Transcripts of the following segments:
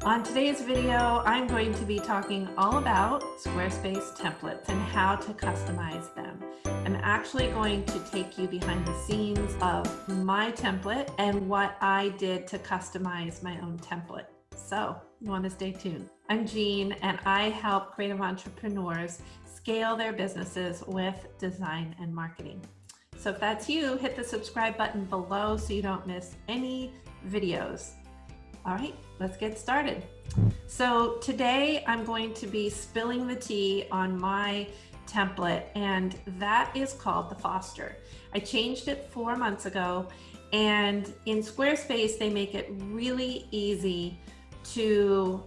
On today's video, I'm going to be talking all about Squarespace templates and how to customize them. I'm actually going to take you behind the scenes of my template and what I did to customize my own template. So you want to stay tuned. I'm Jean, and I help creative entrepreneurs scale their businesses with design and marketing. So if that's you, hit the subscribe button below so you don't miss any videos. All right, let's get started. So today I'm going to be spilling the tea on my template, and that is called the Foster. I changed it 4 months ago, and in Squarespace they make it really easy to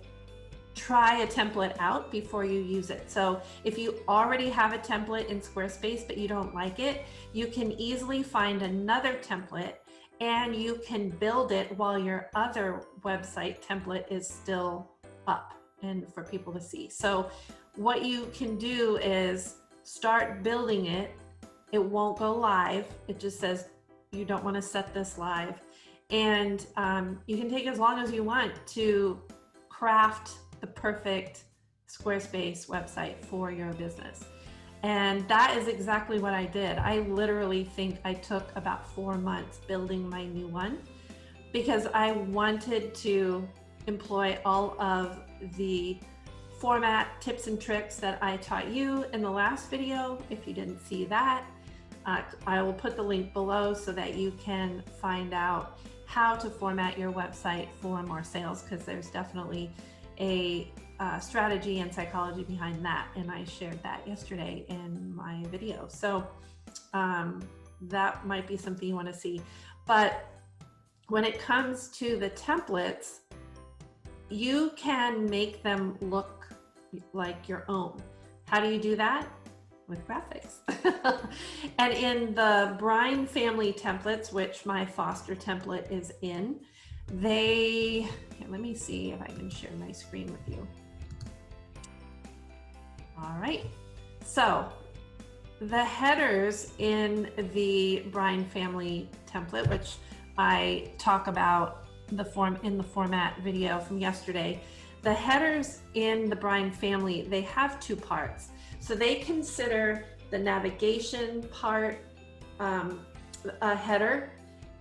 try a template out before you use it. So if you already have a template in Squarespace but you don't like it, you can easily find another template and you can build it while your other website template is still up and for people to see. So what you can do is start building it. It won't go live. It just says you don't want to set this live. And you can take as long as you want to craft the perfect Squarespace website for your business. And that is exactly what I did. I literally think I took about 4 months building my new one because I wanted to employ all of the format tips and tricks that I taught you in the last video. If you didn't see that, I will put the link below so that you can find out how to format your website for more sales, because there's definitely a strategy and psychology behind that, and I shared that yesterday in my video. So that might be something you want to see. But when it comes to the templates, you can make them look like your own. How do you do that? With graphics. And in the Brine family templates, which my Foster template is in, let me see if I can share my screen with you. All right, so the headers in the Brine family template, which I talk about in the format video from yesterday, the headers in the Brine family, they have two parts. So they consider the navigation part a header,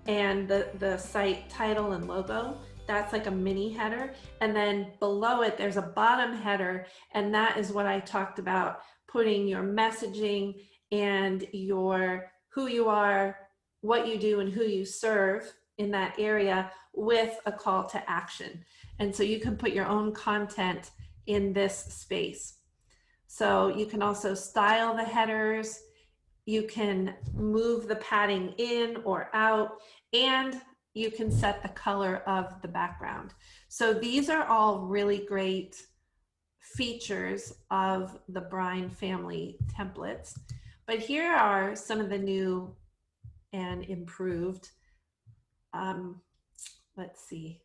and the site title and logo, that's like a mini header. And then below it, there's a bottom header, and that is what I talked about, putting your messaging and who you are, what you do, and who you serve in that area with a call to action. And so you can put your own content in this space. So you can also style the headers, you can move the padding in or out, and you can set the color of the background. So these are all really great features of the Brine family templates. But here are some of the new and improved, let's see,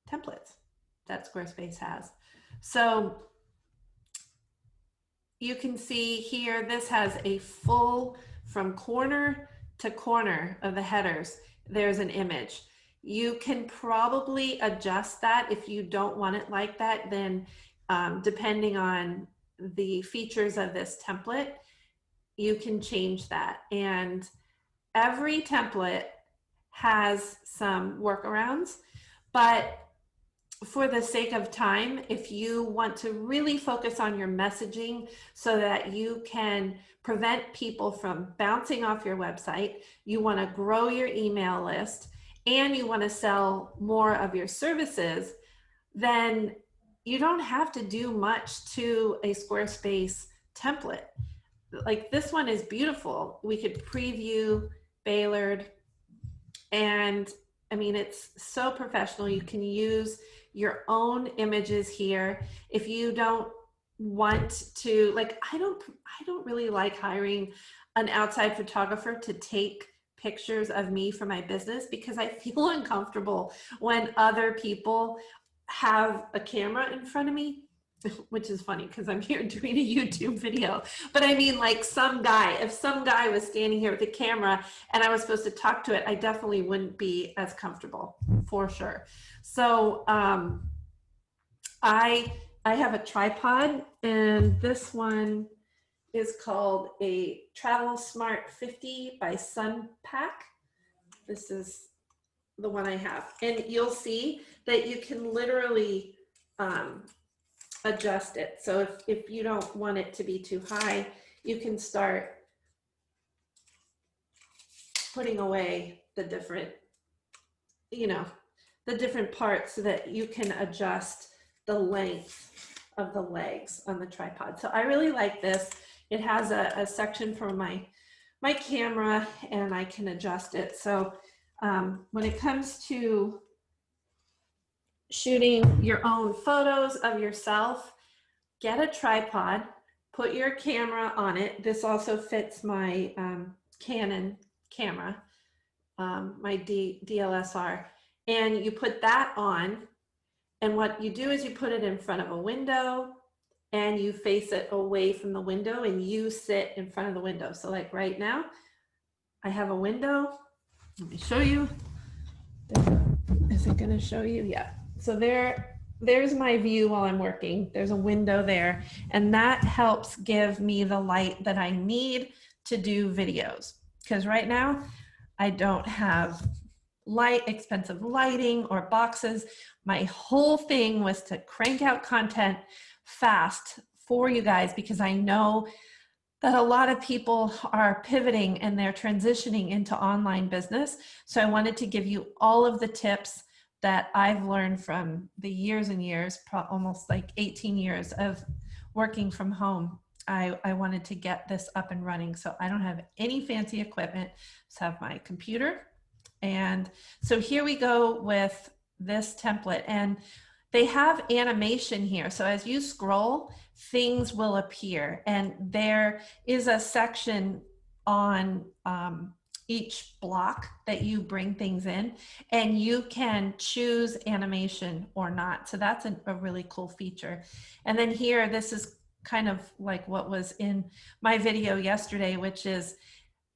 templates that Squarespace has. So you can see here, this has a full, from corner to corner of the headers, there's an image. You can probably adjust that if you don't want it like that, then depending on the features of this template, you can change that. And every template has some workarounds, but for the sake of time, if you want to really focus on your messaging so that you can prevent people from bouncing off your website, you want to grow your email list, and you want to sell more of your services, then you don't have to do much to a Squarespace template. Like this one is beautiful. We could preview Baylard, and I mean, it's so professional. You can use your own images here. If you don't want to, like, I don't really like hiring an outside photographer to take pictures of me for my business, because I feel uncomfortable when other people have a camera in front of me, which is funny because I'm here doing a YouTube video. But I mean, like, if some guy was standing here with a camera and I was supposed to talk to it, I definitely wouldn't be as comfortable, for sure. So I have a tripod, and this one is called a Travel Smart 50 by Sunpack. This is the one I have, and you'll see that you can literally adjust it. So if you don't want it to be too high, you can start putting away the different, the different parts so that you can adjust the length of the legs on the tripod. So I really like this. It has a section for my camera, and I can adjust it. So when it comes to shooting your own photos of yourself, get a tripod, put your camera on it. This also fits my Canon camera, my DLSR, and you put that on, and what you do is you put it in front of a window, and you face it away from the window, and you sit in front of the window. So like right now, I have a window. Let me show you. Is it going to show you? Yeah. So there's my view while I'm working. There's a window there, and that helps give me the light that I need to do videos. Because right now, I don't have expensive lighting or boxes. My whole thing was to crank out content fast for you guys, because I know that a lot of people are pivoting and they're transitioning into online business. So I wanted to give you all of the tips that I've learned from the years and years, almost like 18 years of working from home. I wanted to get this up and running. So I don't have any fancy equipment. Just have my computer. And so here we go with this template, and they have animation here. So as you scroll, things will appear, and there is a section on each block that you bring things in, and you can choose animation or not. So that's a really cool feature. And then here, this is kind of like what was in my video yesterday, which is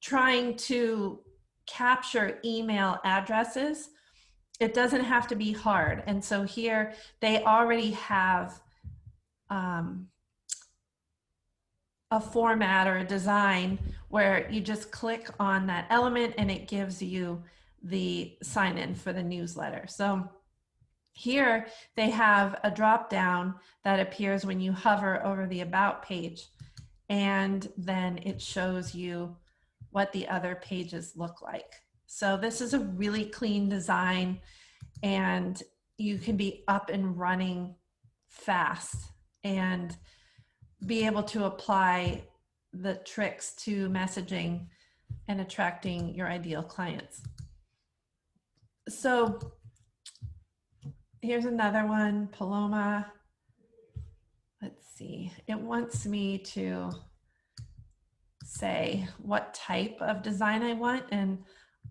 trying to capture email addresses. It doesn't have to be hard. And so here they already have a format or a design where you just click on that element and it gives you the sign in for the newsletter. So here they have a drop down that appears when you hover over the about page, and then it shows you what the other pages look like. So this is a really clean design, and you can be up and running fast and be able to apply the tricks to messaging and attracting your ideal clients. So here's another one, Paloma. Let's see, it wants me to say what type of design I want, and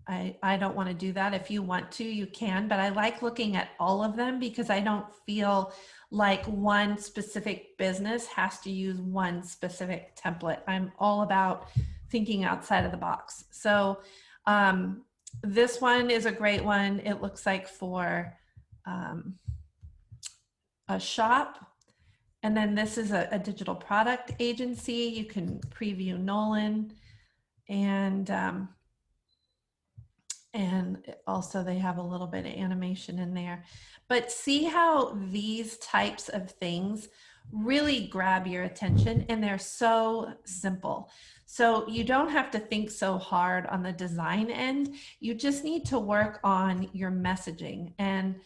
I don't want to do that. If you want to, you can, but I like looking at all of them because I don't feel like one specific business has to use one specific template. I'm all about thinking outside of the box. So this one is a great one. It looks like for a shop. And then this is a digital product agency. You can preview Nolan, and also they have a little bit of animation in there. But see how these types of things really grab your attention, and they're so simple. So you don't have to think so hard on the design end. You just need to work on your messaging. And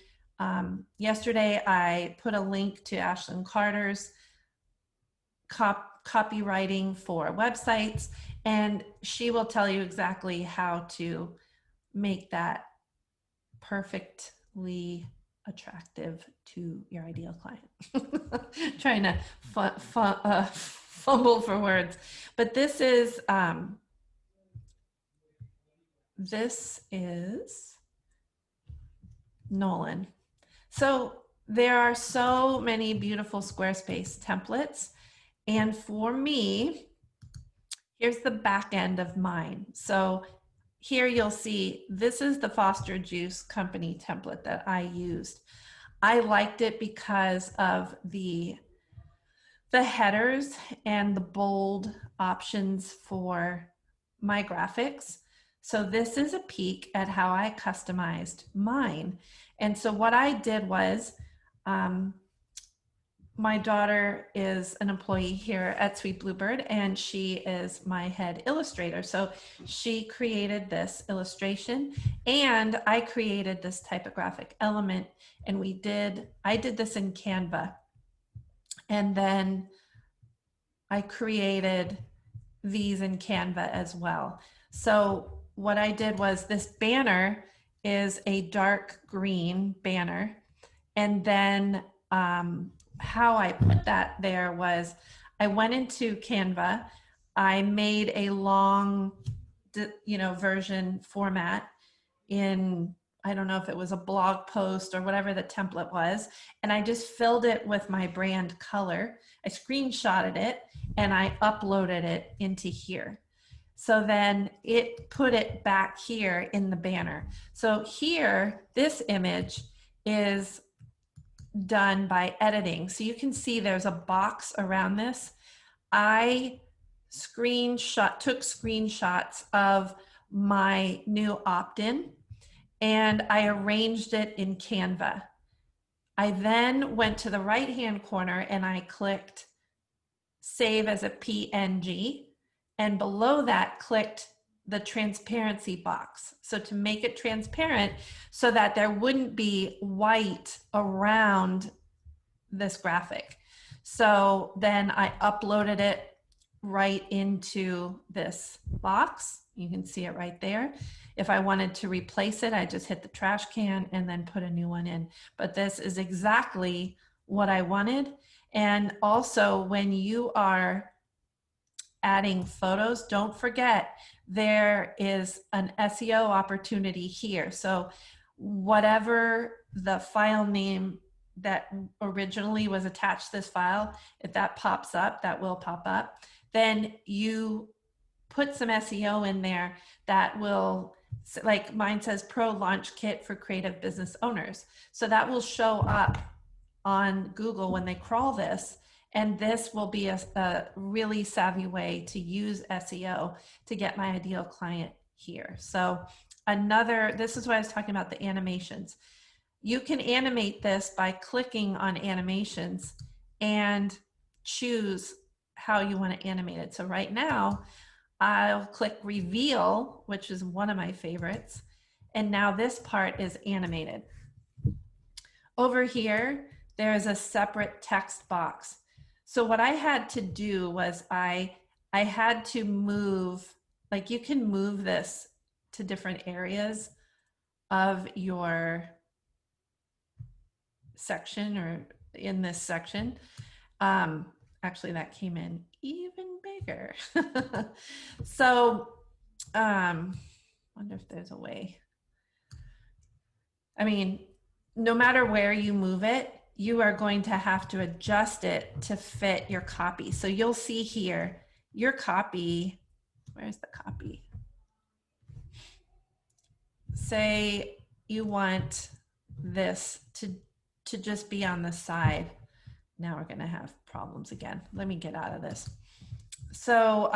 yesterday I put a link to Ashlyn Carter's copywriting for websites, and she will tell you exactly how to make that perfectly attractive to your ideal client. Trying to fumble for words, but this is Nolan. So there are so many beautiful Squarespace templates, and for me, here's the back end of mine. So here you'll see this is the Foster Juice Company template that I used. I liked it because of the headers and the bold options for my graphics. So this is a peek at how I customized mine. And so what I did was, my daughter is an employee here at Sweet Bluebird, and she is my head illustrator. So she created this illustration, and I created this typographic element, and I did this in Canva. And then I created these in Canva as well. So what I did was, this banner is a dark green banner. And then how I put that there was, I went into Canva, I made a long, version format in, I don't know if it was a blog post or whatever the template was, and I just filled it with my brand color. I screenshotted it and I uploaded it into here. So then it put it back here in the banner. So here, this image is done by editing. So you can see there's a box around this. I took screenshots of my new opt-in, and I arranged it in Canva. I then went to the right-hand corner and I clicked save as a PNG, and below that clicked the transparency box. So to make it transparent so that there wouldn't be white around this graphic. So then I uploaded it right into this box. You can see it right there. If I wanted to replace it, I just hit the trash can and then put a new one in. But this is exactly what I wanted. And also, when you are adding photos, don't forget there is an SEO opportunity here. So whatever the file name that originally was attached to this file, if that pops up, that will pop up, then you put some SEO in there that will, like mine says, Pro Launch Kit for Creative Business Owners. So that will show up on Google when they crawl this. And this will be a really savvy way to use SEO to get my ideal client here. So this is what I was talking about, the animations. You can animate this by clicking on animations and choose how you want to animate it. So right now, I'll click reveal, which is one of my favorites. And now this part is animated. Over here, there is a separate text box. So what I had to do was I had to move, like you can move this to different areas of your section or in this section. Actually, that came in even bigger. So wonder if there's a way. I mean, no matter where you move it, you are going to have to adjust it to fit your copy. So you'll see here, your copy, where's the copy? Say you want this to just be on the side. Now we're gonna have problems again. Let me get out of this. So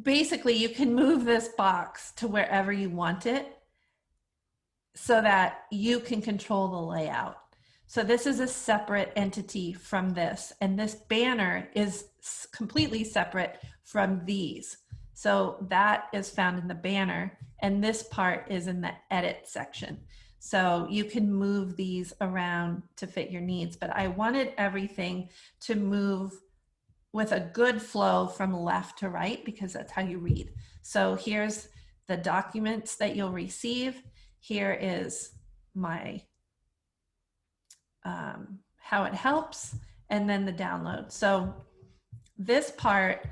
basically you can move this box to wherever you want it so that you can control the layout. So this is a separate entity from this, and this banner is completely separate from these. So that is found in the banner, and this part is in the edit section. So you can move these around to fit your needs, but I wanted everything to move with a good flow from left to right because that's how you read. So here's the documents that you'll receive. Here is my how it helps, and then the download. So this part,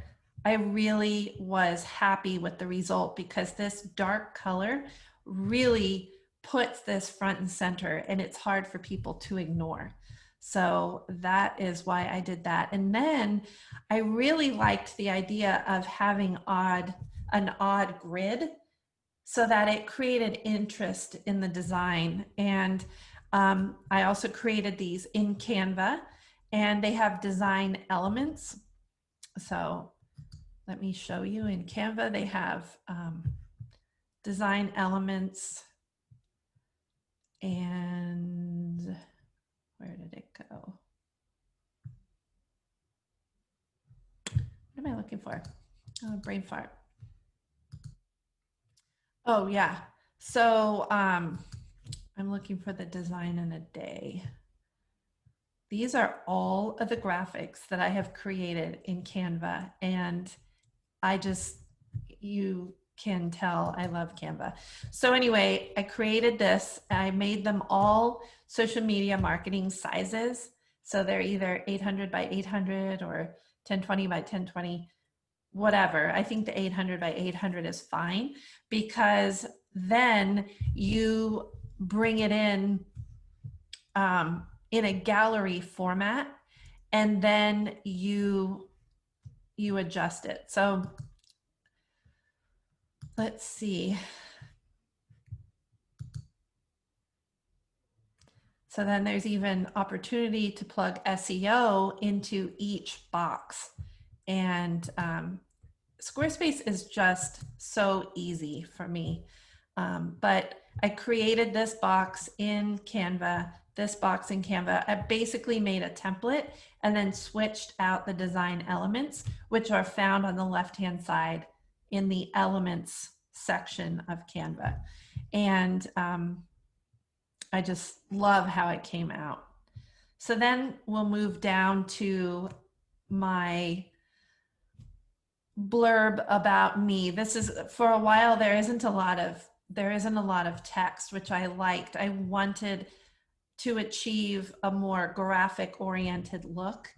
I really was happy with the result because this dark color really puts this front and center, and it's hard for people to ignore. So that is why I did that. And then I really liked the idea of having an odd grid so that it created interest in the design. And I also created these in Canva, and they have design elements. So let me show you in Canva. They have design elements, and where did it go? What am I looking for? Oh, brain fart. Oh yeah. So I'm looking for the design in a day. These are all of the graphics that I have created in Canva, and you can tell I love Canva. So anyway, I created this. I made them all social media marketing sizes. So they're either 800 by 800 or 1020 by 1020, whatever. I think the 800 by 800 is fine, because then you bring it in a gallery format, and then you adjust it. So let's see. So then there's even opportunity to plug SEO into each box. And Squarespace is just so easy for me. But I created this box in Canva, I basically made a template and then switched out the design elements, which are found on the left-hand side in the elements section of Canva. And I just love how it came out. So then we'll move down to my blurb about me. This is, for a while, there isn't a lot of text, which I liked. I wanted to achieve a more graphic oriented look.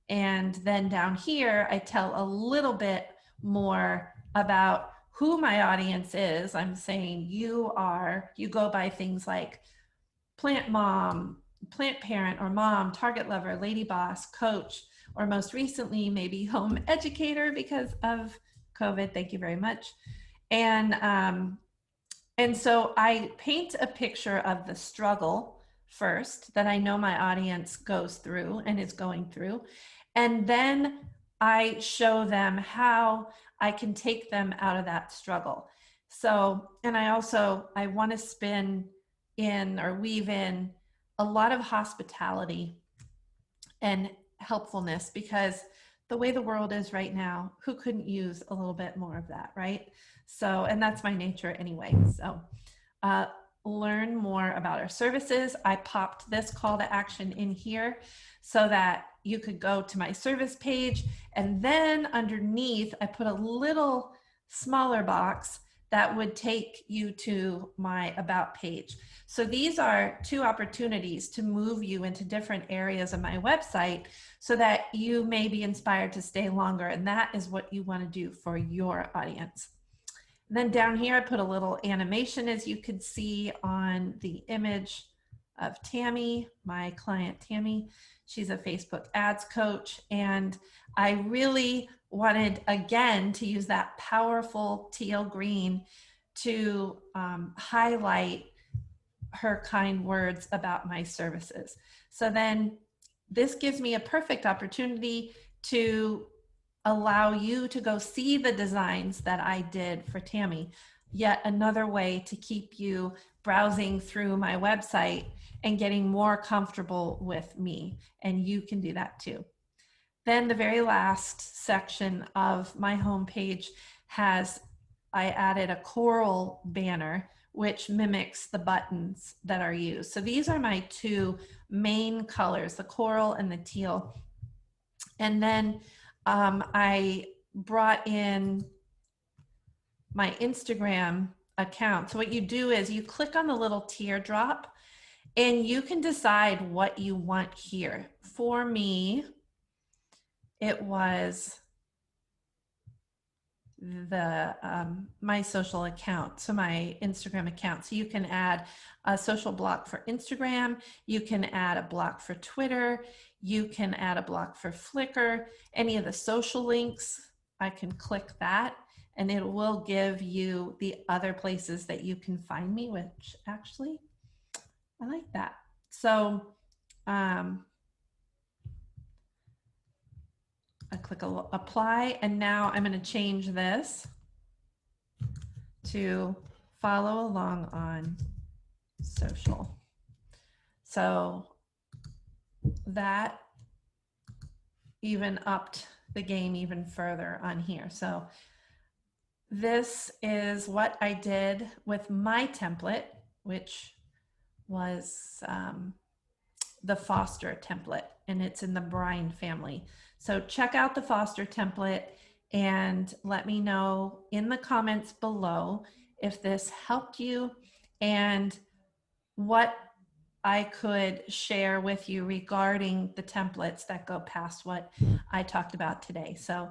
And then down here, I tell a little bit more about who my audience is. I'm saying you go by things like plant mom, plant parent, or mom, target lover, lady boss, coach, or most recently, maybe home educator because of COVID. Thank you very much. And so I paint a picture of the struggle first that I know my audience goes through and is going through. And then I show them how I can take them out of that struggle. So, and I want to spin in or weave in a lot of hospitality and helpfulness, because the way the world is right now, who couldn't use a little bit more of that, right? So, and that's my nature anyway. So learn more about our services. I popped this call to action in here so that you could go to my service page, and then underneath I put a little smaller box that would take you to my about page. So these are two opportunities to move you into different areas of my website so that you may be inspired to stay longer. And that is what you want to do for your audience. And then down here, I put a little animation, as you could see on the image of Tammy, my client Tammy. She's a Facebook ads coach. And I really wanted, again, to use that powerful teal green to highlight her kind words about my services. So then this gives me a perfect opportunity to allow you to go see the designs that I did for Tammy. Yet another way to keep you browsing through my website and getting more comfortable with me. And you can do that too. Then the very last section of my homepage I added a coral banner, which mimics the buttons that are used. So these are my two main colors, the coral and the teal. And then I brought in my Instagram account. So what you do is you click on the little teardrop and you can decide what you want here. For me, it was my social account, so my Instagram account. So you can add a social block for Instagram, you can add a block for Twitter, you can add a block for Flickr, any of the social links, I can click that, and it will give you the other places that you can find me, which actually I like that. So I click apply, and now I'm going to change this to follow along on social. So that even upped the game even further on here. So this is what I did with my template, which was the Foster template, and it's in the Brine family. So check out the Foster template and let me know in the comments below if this helped you and what I could share with you regarding the templates that go past what I talked about today. So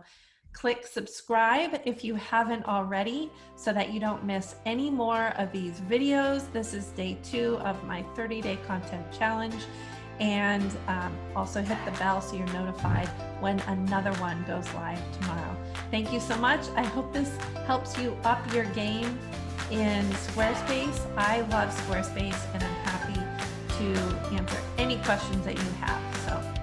click subscribe if you haven't already so that you don't miss any more of these videos. This is day 2 of my 30-day content challenge. And also hit the bell so you're notified when another one goes live tomorrow. Thank you so much. I hope this helps you up your game in Squarespace. I love Squarespace, and I'm happy to answer any questions that you have. So